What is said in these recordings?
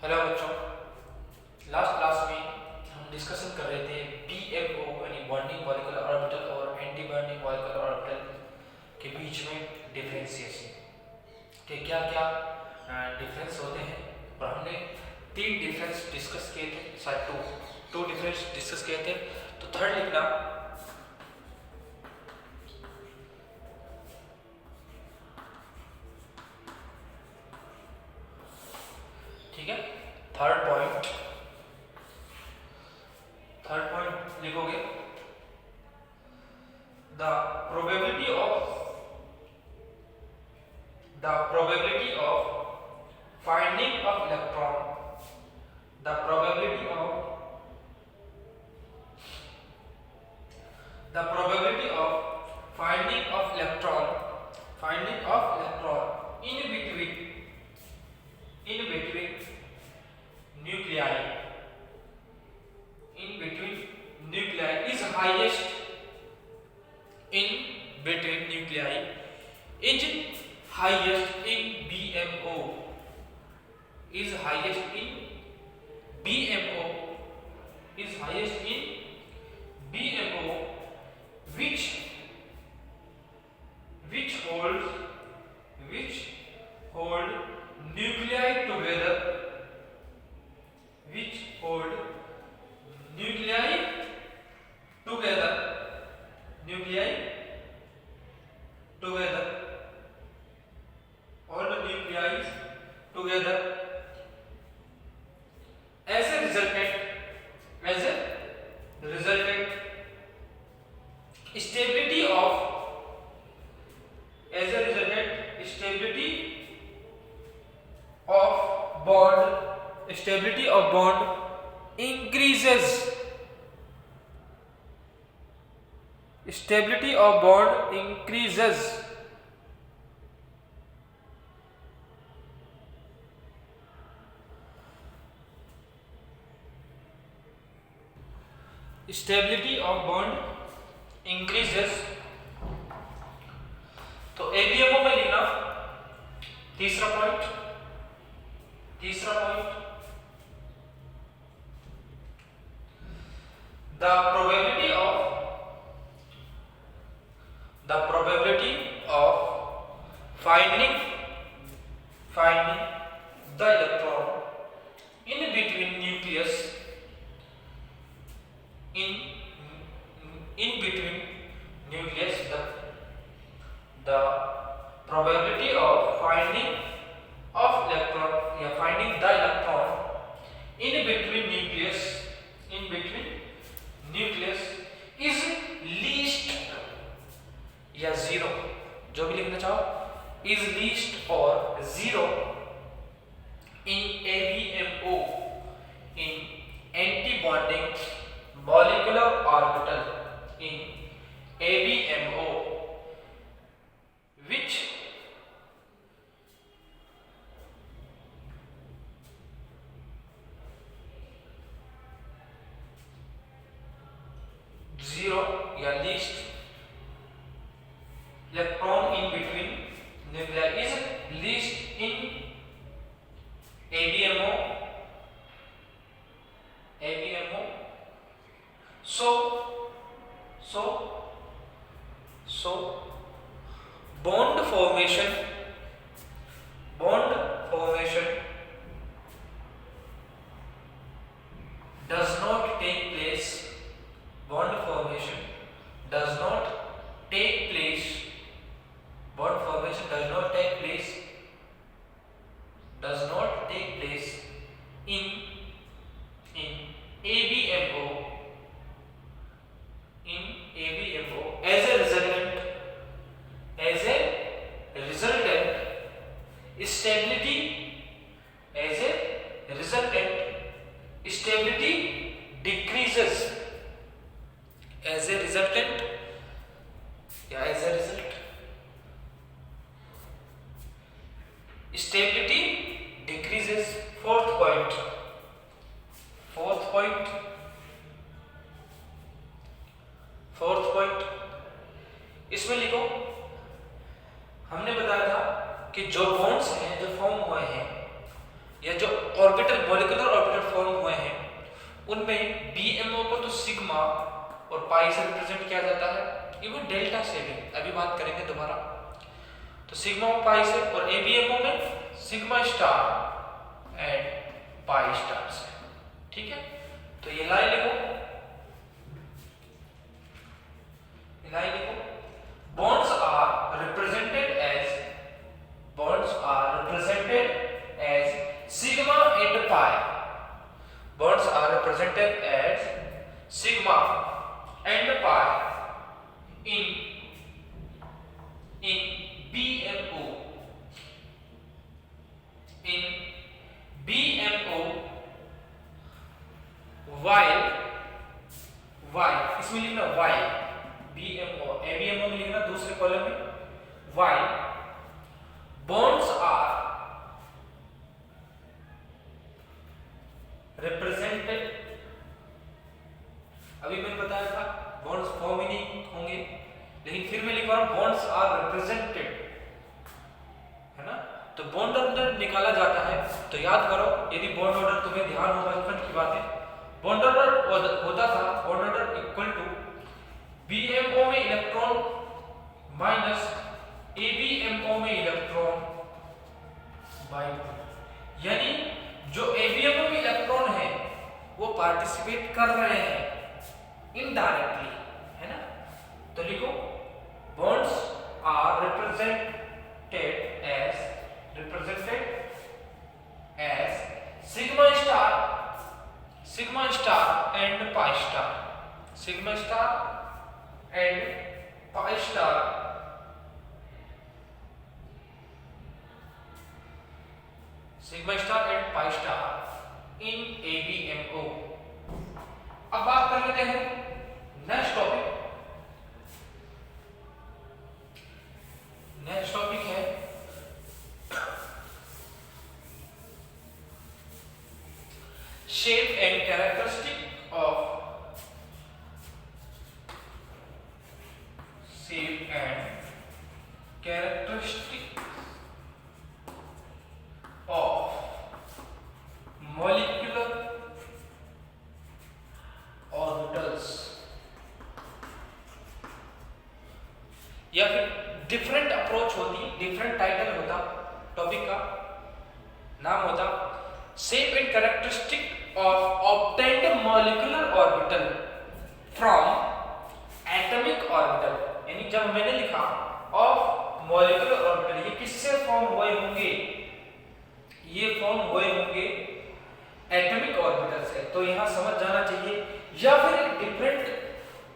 Hello बच्चों, last class में हम डिस्कशन कर रहे थे BMO यानी बॉन्डिंग मॉलिक्यूलर ऑर्बिटल और एंटी बॉन्डिंग मॉलिक्यूलर ऑर्बिटल के बीच में डिफरेंशिएशन के क्या क्या डिफरेंस होते हैं। और हमने तीन डिफरेंस डिस्कस किए थे, शायद टू डिफरेंस डिस्कस किए थे। तो थर्ड लिखना, ठीक है। थर्ड पॉइंट लिखोगे, the probability of finding of electron, the probability of finding of electron in between nuclei is highest in between nuclei is highest in BMO is highest in BMO which hold nuclei together all the nuclei together as a resultant stability of bond increases. Stability of bond increases. Stability of bond increases. तो ABMO में लिखना तीसरा point, the probability of finding the electron in between nucleus the probability of finding the electron in between nucleus is least या zero, जो भी लिखना चाहो, is least or zero in ABMO in anti-bonding molecular orbital in ABMO which zero या least electron in between nuclei is least in ABMO. So bond formation does not take place. Bond formation does not take place in ABMO as a resultant stability decreases. As a result stability decreases. Fourth point इसमें लिखो, हमने बताया था कि जो bonds हैं जो form हुए हैं या जो ऑर्बिटल उनमें बीएमओ को तो सिग्मा और पाई से रिप्रेजेंट किया जाता है, इवन डेल्टा से भी, अभी बात करेंगे दोबारा। तो सिग्मा और पाई से, और एबीएमओ में sigma star and pi star से। ठीक है, तो ये लाइन लिखो, लाइन लिखो। bonds are represented as sigma and pi. Bonds are represented as sigma and pi in BMO. In BMO while इसमें लिखना while BMO, ABMO में लिखना दूसरे कॉलम में while bonds are represented, अभी मैंने बताया था bonds फॉर्म ही नहीं होंगे, लेकिन फिर मैं लिख रहा हूं bonds are represented, है ना। तो बॉन्ड ऑर्डर निकाला जाता है, तो याद करो, यदि बॉन्ड ऑर्डर तुम्हें ध्यान हो बचपन की बातें, बॉन्ड ऑर्डर होता था, bond order equal to BMO में इलेक्ट्रॉन माइनस एबीएमओ में इलेक्ट्रॉन बाय 2, यानी जो एबीएमओ में इलेक्ट्रॉन है वो पार्टिसिपेट कर रहे हैं इनडायरेक्टली, है ना। तो लिखो bonds are represented as sigma star and pi star, sigma star and pi star in ABMO। अब बात कर लेते हैं नेक्स्ट टॉपिक। नेक्स्ट टॉपिक है shape and characteristic of molecular orbitals, या फिर डिफरेंट अप्रोच होती, डिफरेंट टाइटल होता, टॉपिक का नाम होता shape and characteristic of obtained molecular orbital from atomic orbital, यानी जब मैंने लिखा of molecular orbital, ये किससे फॉर्म हुए होंगे, ये फॉर्म हुए होंगे एटॉमिक ऑर्बिटल से। तो यहां समझ जाना चाहिए, या फिर एक डिफरेंट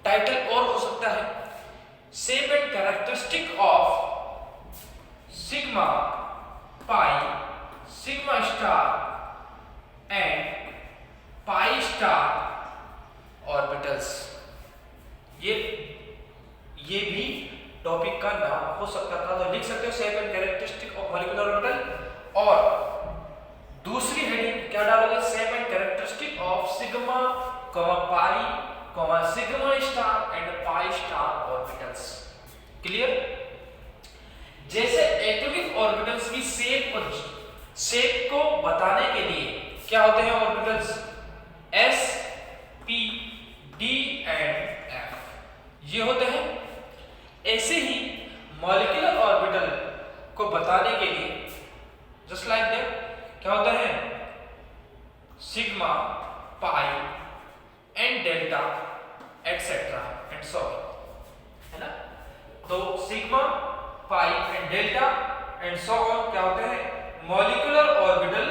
टाइटल और हो सकता है shape and characteristic of sigma pi sigma star and pi star orbitals. ये भी टॉपिक का नाम हो सकता था, तो लिख सकते हो shape and characteristic of molecular orbital, और दूसरी हेडिंग क्या डालोगे, shape and characteristic of sigma pi sigma star and pi star orbitals. Clear. जैसे एटॉमिक ऑर्बिटल्स की शेप को बताने के लिए क्या होते हैं orbitals, S, P, D and F, ये होते हैं। ऐसे ही मॉलिक्यूलर ऑर्बिटल को बताने के लिए जस्ट लाइक दैट क्या होता है, sigma pi and delta etcetera and so on, है ना। तो sigma pi and delta and so on क्या होते हैं, मॉलिक्यूलर ऑर्बिटल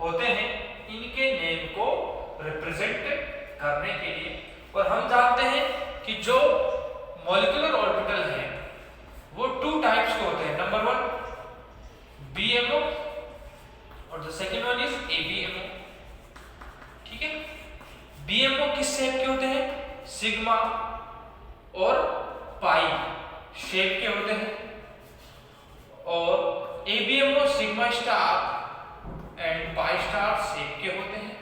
होते हैं, इनके नेम को रिप्रेजेंट करने के लिए। और हम जानते हैं कि जो मॉलिक्यूलर ऑर्बिटल है वो 2 टाइप्स के होते हैं, नंबर 1 BMO और the second one is ABMO। ठीक है, BMO किस शेप के होते हैं, सिग्मा और पाई शेप के होते हैं, और ABMO sigma star and pi star shape के होते हैं।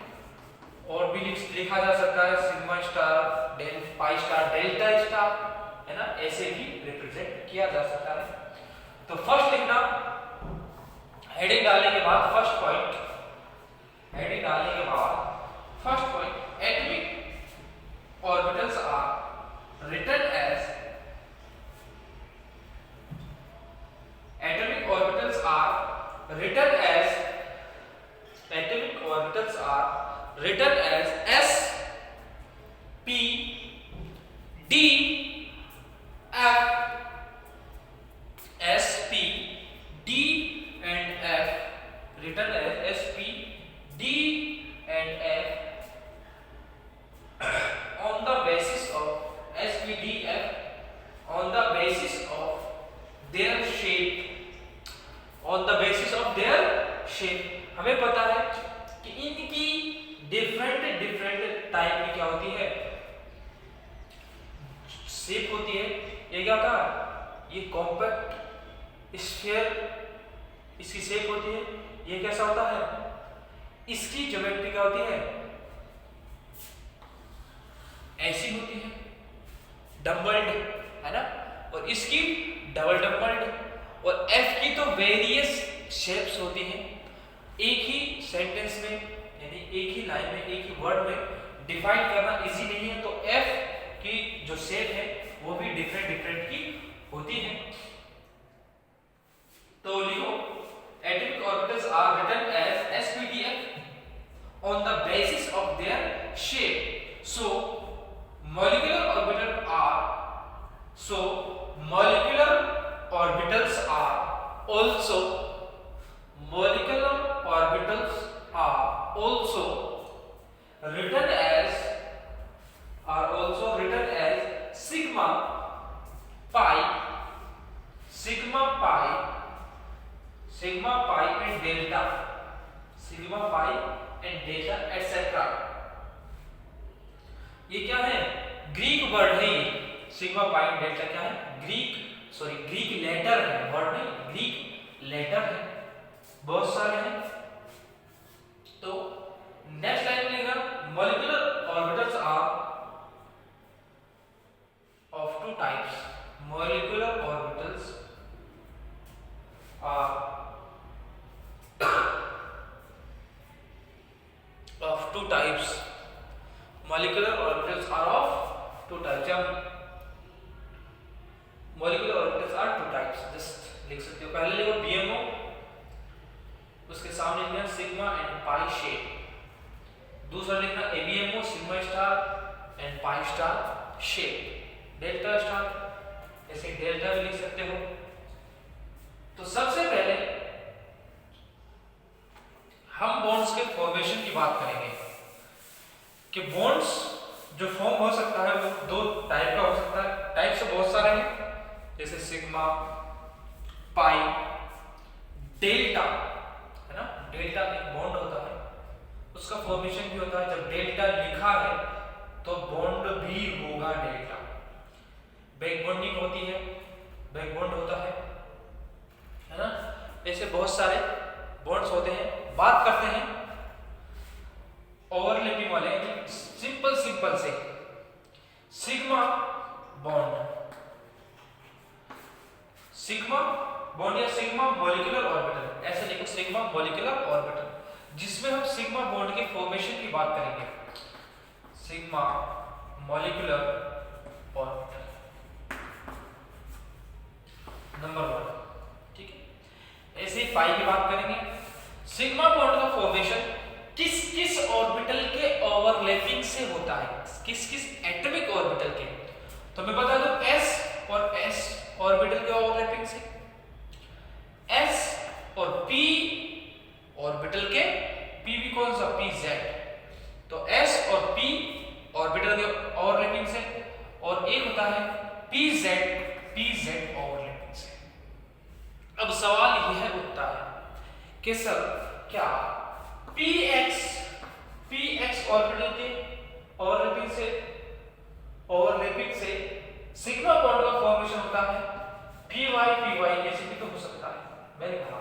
और भी लिखा जा सकता है sigma star pi star delta star, है ना, ऐसे भी रिप्रेजेंट किया जा सकता है। तो फर्स्ट लिखना, हेडिंग डालने के बाद फर्स्ट पॉइंट, हेडिंग डालने के बाद first point written as S P D F. S P D and F written as S P D and F on the basis of S P D F on the basis of their shape, on the basis of their shape. हमें पता है कि इनकी different different type की क्या होती है, shape होती है. ये क्या था, ये कॉम्पैक्ट स्फीयर इसकी शेप होती है. ये कैसा होता है, इसकी ज्योमेट्री क्या होती है, ऐसी होती है, डम्बल्ड है ना, और इसकी डबल डम्बल्ड. और एफ की तो वेरियस शेप्स होती हैं. एक ही सेंटेंस में यानी एक ही लाइन में एक ही वर्ड में डिफाइन करना इजी नहीं है, तो एफ की जो शेप है वो भी डिफरेंट डिफरेंट की होती है. तो लिखो atomic orbitals are written as SPDF on the basis of their shape. So molecular orbitals are also written as sigma pi and delta, etc. ये क्या है, ग्रीक वर्ड है. ये सिग्मा पाई एंड डेल्टा क्या है, ग्रीक लेटर है, word नहीं, Greek letter है, बहुत सारे हैं. तो नेक्स्ट लाइन में लिखना molecular orbitals are of two types. Molecular orbitals are of two types. Molecular orbitals are of two types. Molecular orbitals are two types. Just लिख सकते हो. पहले लिखो BMO, उसके सामने लिखना सिग्मा एंड पाई शेप. दूसरा लिखना ABMO, sigma star and pi star shape. Delta star, ऐसे डेल्टा भी लिख सकते हो. तो सबसे पहले हम बॉन्ड्स के फॉर्मेशन की बात करेंगे कि बॉन्ड्स जो फॉर्म हो सकता है वो दो टाइप का हो सकता है. टाइप से बहुत सारे हैं, जैसे सिग्मा, पाई, डेल्टा है ना. डेल्टा एक बॉन्ड होता है, उसका फॉर्मेशन भी होता है. जब डेल्टा लिखा है तो बॉन्ड भी होगा डेल्टा. बैक बॉन्डिंग होती है, बैक बॉन्ड होता है ना. ऐसे बहुत सारे बॉन्ड्स होते हैं. बात करते हैं ओवरलैपिंग वाले, सिंपल से सिग्मा बॉन्ड या सिग्मा मॉलिक्यूलर ऑर्बिटल. ऐसे लिखो सिग्मा मॉलिक्यूलर ऑर्बिटल, जिसमें हम सिग्मा बॉन्ड के फॉर्मेशन की बात करेंगे. Sigma molecular orbital number 1. ठीक है. ऐसे ही पाई की बात करेंगे. सिग्मा बॉन्ड का फॉर्मेशन किस किस ऑर्बिटल के ओवरलैपिंग से होता है, किस किस एटॉमिक ऑर्बिटल के. तो मैं बता दूं s और s ऑर्बिटल के ओवरलैपिंग से, s और p ऑर्बिटल के, p भी कौन सा, pz. तो s और p ऑर्बिटल के ओवरलैपिंग से, और एक होता है pz ओवरलैपिंग से. अब सवाल यह उठता है कि सर क्या px ऑर्बिटल के ओवरलैपिंग से सिग्मा बॉन्ड का फॉर्मेशन होता है. py कैसे भी तो हो सकता है. मैंने कहा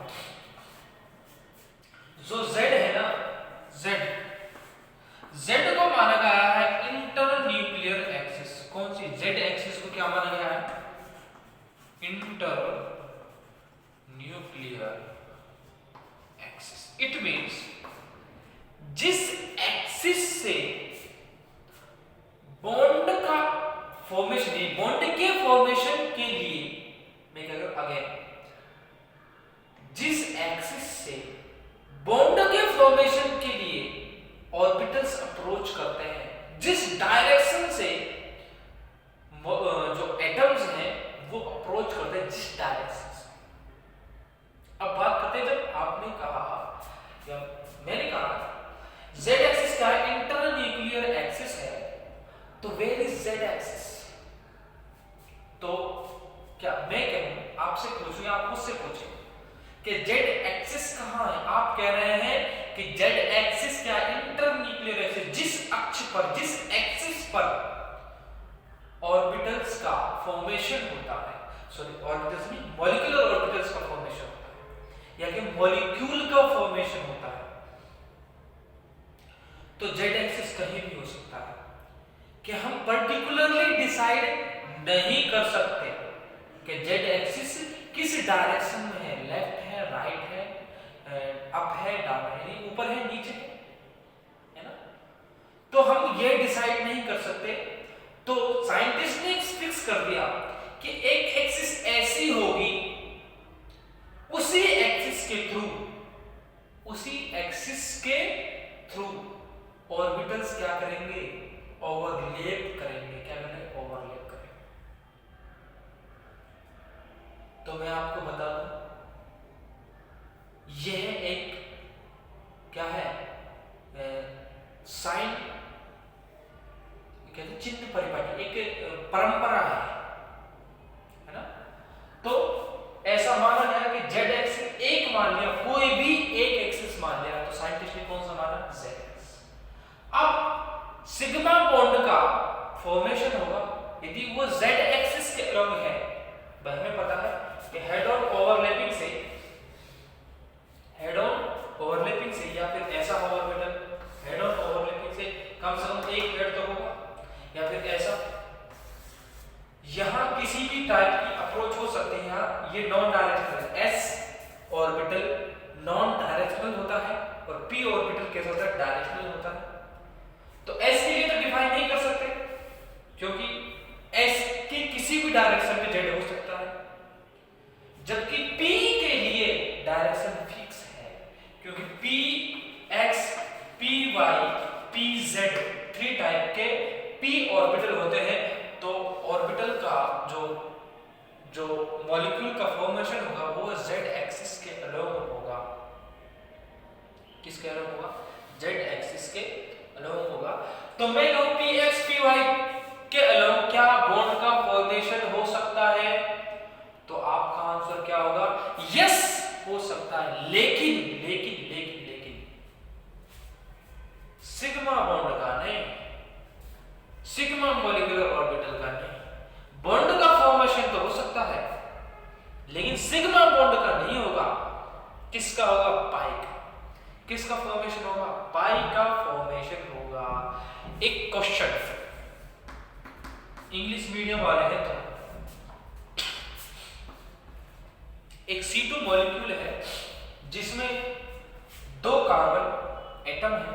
जो z है ना, z को माना गया है इंटर न्यूक्लियर एक्सिस. कौन सी, z एक्सिस को क्या माना गया है, inter nuclear axis. It means जिस एक्सिस से बॉन्ड का फॉर्मेशन, बॉन्ड के फॉर्मेशन के लिए, मैं कह रहा हूं अगेन, जिस एक्सिस से बॉन्ड के फॉर्मेशन के लिए ऑर्बिटल ऑर्बिटल्स अप्रोच करते हैं, जिस डायरेक्शन से जो एटम्स हैं वो अप्रोच करते हैं, जिस डायरेक्शन से। अब बात करते हैं, जब आपने कहा या मैंने कहा z एक्सिस क्या है, इंटरन्यूक्लियर एक्सिस है, तो वेयर इज z एक्सिस? तो क्या मैं कहूं, आपसे पूछूं या आप मुझसे पूछें कि z एक्सिस कहां है? आप कह रहे हैं कि z एक्सिस क्या है, इंटरन्यूक्लियर एक्सिस, जिस अक्ष पर, जिस एक्सिस पर ऑर्बिटल्स का फॉर्मेशन होता है, सॉरी ऑर्बिटल्स नहीं, मॉलिक्यूलर ऑर्बिटल्स का फॉर्मेशन होता है, या कि मॉलिक्यूल का फॉर्मेशन होता है। तो z एक्सिस कहीं भी हो सकता है, कि हम पर्टिकुलरली डिसाइड नहीं कर सकते कि z एक्सिस किस डायरेक्शन में है, लेफ्ट है, राइट है, अप है, डाउन है, ऊपर है, नीचे है ना। तो हम ये डिसाइड नहीं कर सकते। तो साइंटिस्ट ने फिक्स कर दिया कि एक एक्सिस ऐसी होगी, उसी एक्सिस के थ्रू ऑर्बिटल्स क्या करेंगे, ओवरलैप करेंगे। क्या करेंगे? ओवरलैप करेंगे। तो मैं आपको बता दूं, यह एक क्या है, साइन कहते चिन्ह परिपाटी, एक परंपरा है ना। तो ऐसा माना गया कि z एक्सिस एक मान लिया, कोई भी एक एक्सिस मान लिया, तो साइंटिस्ट ने कौन सा माना? z axis. अब सिग्मा बॉन्ड का फॉर्मेशन होगा यदि वो z एक्सिस के अलग है। हमें पता है कि हेड ऑन ओवरलैपिंग से या फिर ऐसा ऑर्बिटल हेड ऑन ओवरलैपिंग से कम एक हेड तो होगा, या फिर ऐसा, यहां किसी भी टाइप की अप्रोच हो सकती है। यहां ये non directional s orbital non directional होता है, और p ऑर्बिटल कैसा होता है? डायरेक्शनल होता है। तो s के लिए तो डिफाइन नहीं कर सकते, क्योंकि s के किसी भी डायरेक्शन में z हो सकता है, जबकि p के लिए डायरेक्शन फिक्स है, क्योंकि px, py, pz 3 टाइप के p ऑर्बिटल होते हैं। तो ऑर्बिटल का जो मॉलिक्यूल का फॉर्मेशन होगा वो z एक्सिस के अलॉन्ग होगा। किसके अलॉन्ग होगा? z एक्सिस के अलॉन्ग होगा। तो मैं कहूं px py के अलॉन्ग क्या बॉन्ड का फॉर्मेशन हो सकता है? तो आपका आंसर क्या होगा? यस, हो सकता है, लेकिन सिग्मा बॉन्ड का नहीं, सिग्मा मॉलिक्यूलर ऑर्बिटल का नहीं। बॉन्ड का फॉर्मेशन तो हो सकता है, लेकिन सिग्मा बॉन्ड का नहीं होगा। किसका होगा? पाई का। किसका फॉर्मेशन होगा? पाई का फॉर्मेशन होगा। एक क्वेश्चन, इंग्लिश मीडियम वाले हैं तो, एक C2 मॉलिक्यूल है जिसमें 2 कार्बन एटम है,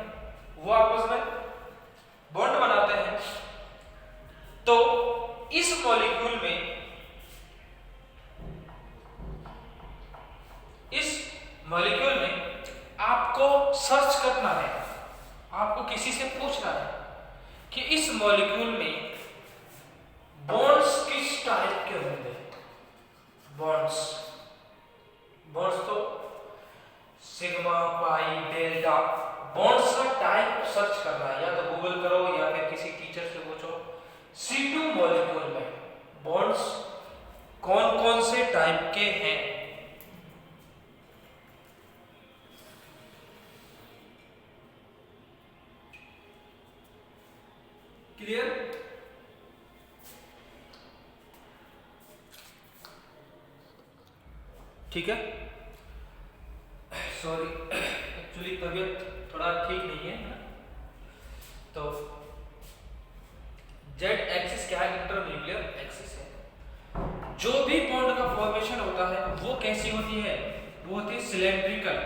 वो आपस में बॉन्ड बनाते हैं। तो इस मॉलिक्यूल में आपको सर्च करना है, आपको किसी से पूछना है कि इस मॉलिक्यूल में बॉन्ड्स किस टाइप के होंगे। बॉन्ड्स तो सिग्मा, पाई, डेल्टा, बॉन्ड्स का टाइप सर्च करना है, या तो गूगल करो या फिर किसी टीचर से पूछो। C2 मॉलिक्यूल में बॉन्ड्स कौन कौन से टाइप के हैं? क्लियर? ठीक है। सॉरी, एक्चुअली तबीयत थोड़ा ठीक नहीं है ना। तो जेड एक्सिस क्या है? इंटरन्यूक्लियर एक्सिस है। जो भी बॉन्ड का फॉर्मेशन होता है वो कैसी होती है? वो होती है सिलेंड्रिकल।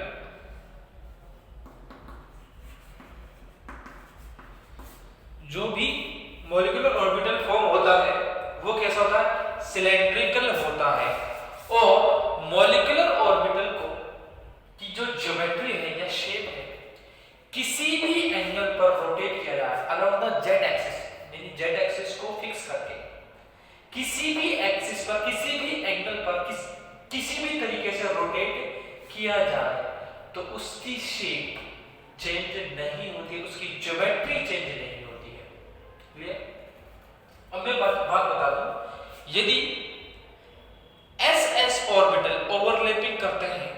जो भी मॉलिक्यूलर ऑर्बिटल फॉर्म होता है वो कैसा होता है? सिलेंड्रिकल होता है। और मॉलिक्यूलर ऑर्बिटल को की जो ज्योमेट्री है या शेप है, किसी भी एंगल पर रोटेट किया जाए तो उसकी शेप चेंज नहीं होती, उसकी ज्योमेट्री चेंज नहीं होती है। क्लियर? अब मैं बात बता दूं, यदि एस एस ऑर्बिटल ओवरलैपिंग करते हैं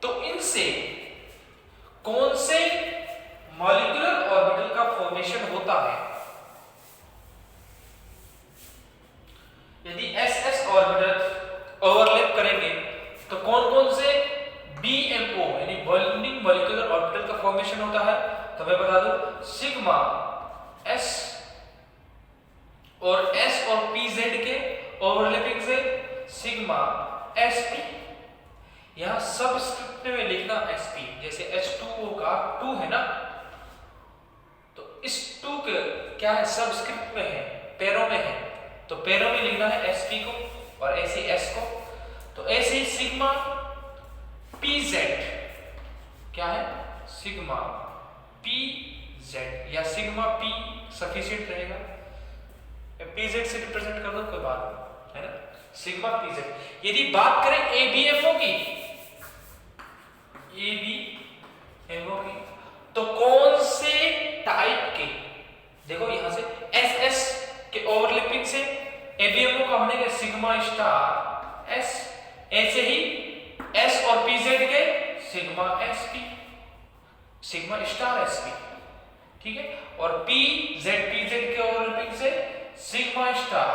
तो इनसे कौन से मॉलिक्यूलर ऑर्बिटल का फॉर्मेशन होता है? यदि एस एस ऑर्बिटल ओवरलैप करेंगे तो कौन कौन से बीएमओ यानी बॉन्डिंग मॉलिक्यूलर ऑर्बिटल का फॉर्मेशन होता है? तो मैं बता दूं, सिग्मा एस और एस और पी जेड के ओवरलैपिंग से सिग्मा एस पी। यहां सबस्क्रिप्ट में लिखना एसपी, जैसे H2O का 2 है ना, तो इस 2 के क्या है, सबस्क्रिप्ट में है, पैरों में है, तो पैरों में लिखना है एसपी को और ऐसे एस को। तो ऐसे ही सिग्मा पी जेड क्या है, सिग्मा पी जेड या सिग्मा पी सफिशिएंट रहेगा, पी जेड से रिप्रेजेंट कर दो, कोई बात नहीं, है ना, सिग्मा पी जेड। यदि बात करें एबीएफओ की, एबीएफओ की, तो कौन से टाइप के, देखो यहां से एस एस के ओवरलैपिंग से एबीएफओ का बनेगा सिग्मा स्टार एस, ऐसे ही एस और पी जेड के sigma SP, sigma star SP, ठीक है। और पी जेड के ओवरलैपिंग से sigma star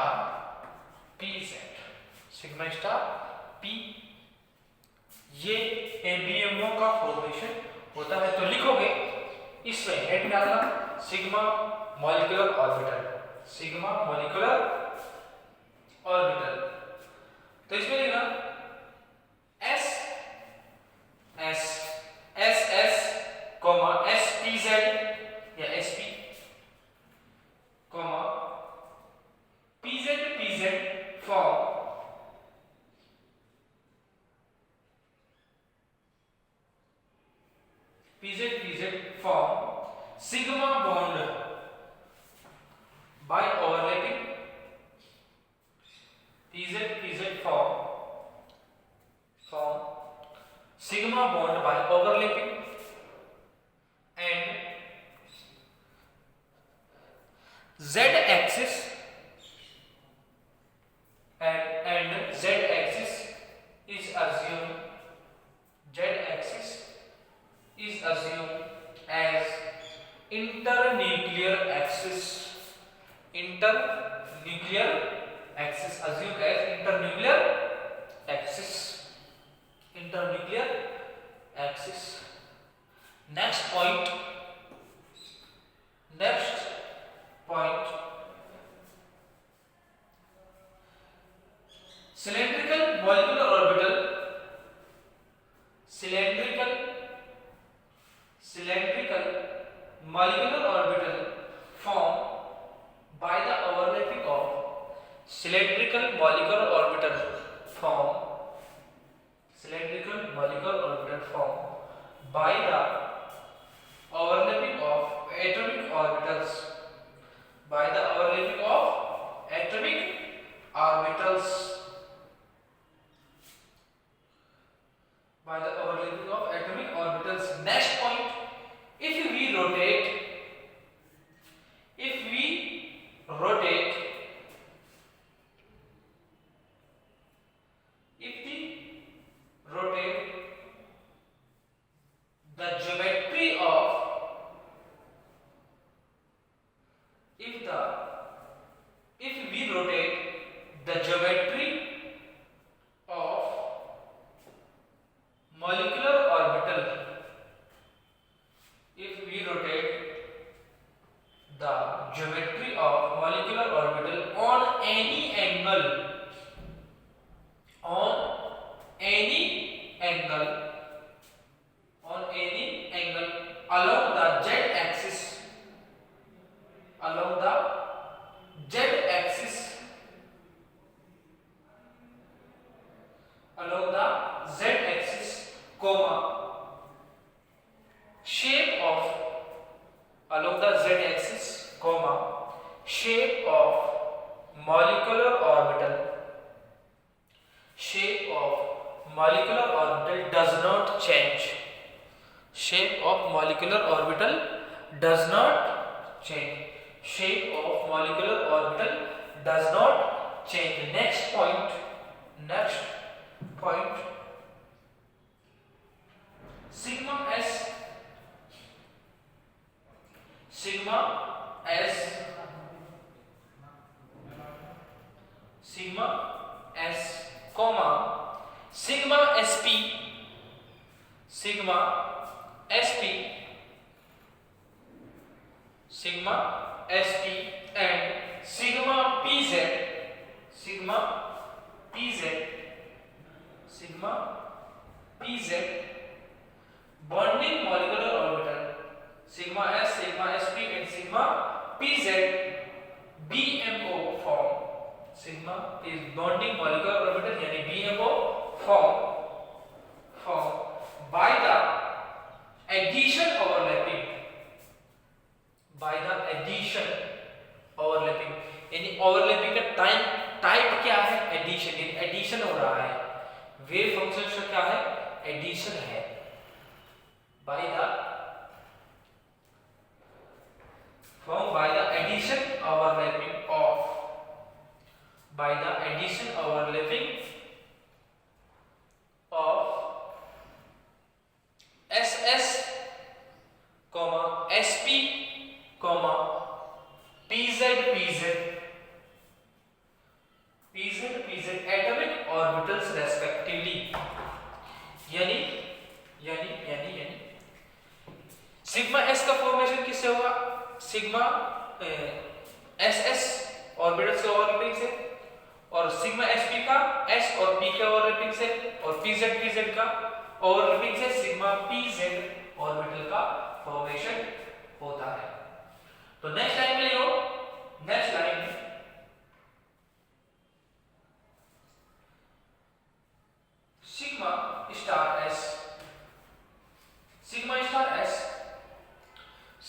P Z, sigma star P, ये एबीएमओ का फॉर्मेशन होता है। तो लिखोगे इसमें हेड डालना sigma molecular orbital, sigma molecular orbital, तो इसमें लिखना S S S S comma S P Z या S P comma P Z form PZ form sigma bond by overlapping, PZ form sigma bond by overlapping and z axis and z axis is assumed, is assumed as internuclear axis, internuclear axis, assumed as internuclear axis, internuclear axis. Next point, cylindrical molecular orbital, cylindrical molecular orbital formed by the overlapping of cylindrical molecular orbital formed by the overlapping of atomic orbitals, by the overlapping of atomic orbitals, by the overlapping of atomic orbitals. Next point, if we rotate the geometry of, if we rotate the geometry of molecular orbital, if we rotate the geometry of molecular orbital on any angle, on any angle along the z axis, along the z axis, along the z axis, comma, shape of, along the z axis, comma, shape of molecular orbital, shape of molecular orbital does not change. Shape of molecular orbital does not change. Shape of molecular orbital does not change. Next point. Sigma s comma sigma sp and sigma pz bonding molecular orbital sigma s, sigma sp and sigma pz BMO form. Sigma is bonding molecular orbital यानी BMO form by the addition overlapping यानी overlapping का type क्या है? Addition, यानी addition हो रहा है। Wave function का क्या है? एडिशन है। by the addition overlapping of SS, SP, PZ atomic orbitals respectively। यानी सिग्मा s का फॉर्मेशन किससे होगा? सिग्मा SS ऑर्बिटल्स के ओवरलैपिंग से, और सिग्मा sp का s और p के ओवरलैपिंग से, और pz का ओवरलैपिंग से सिग्मा pz ऑर्बिटल का फॉर्मेशन होता है। तो नेक्स्ट लाइन में लिखो, next line sigma star s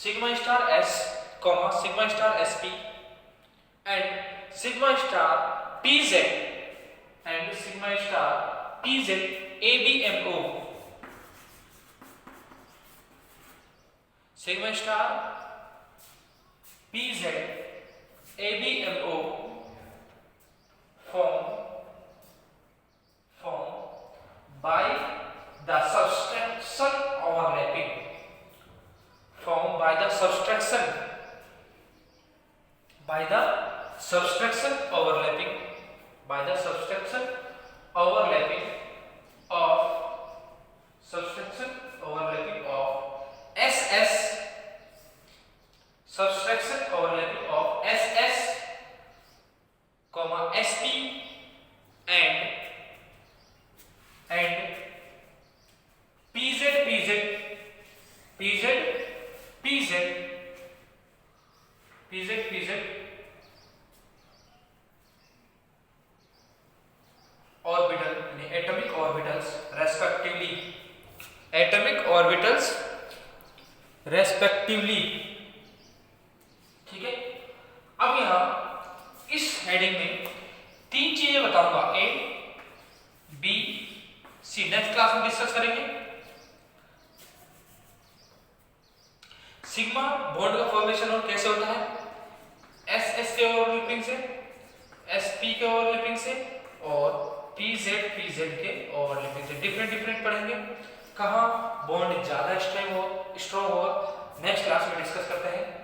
sigma star s, sigma star sp and sigma star pz and sigma star pz abmo, sigma star pz abmo form by the subtraction overlapping of SS SP and PZ orbital atomic orbitals respectively। ठीक है, अब यहां इस heading में 3 चीजें बताऊंगा, A, B, C। Next class में discuss करेंगे। सिग्मा बॉन्ड का फॉर्मेशन और कैसे होता है? SS के ओवरलैपिंग से, SP के ओवरलैपिंग से और PZ के ओवरलैपिंग से। डिफरेंट पढ़ेंगे। कहां बॉन्ड ज्यादा स्ट्रांग होगा नेक्स्ट क्लास में डिस्कस करते हैं।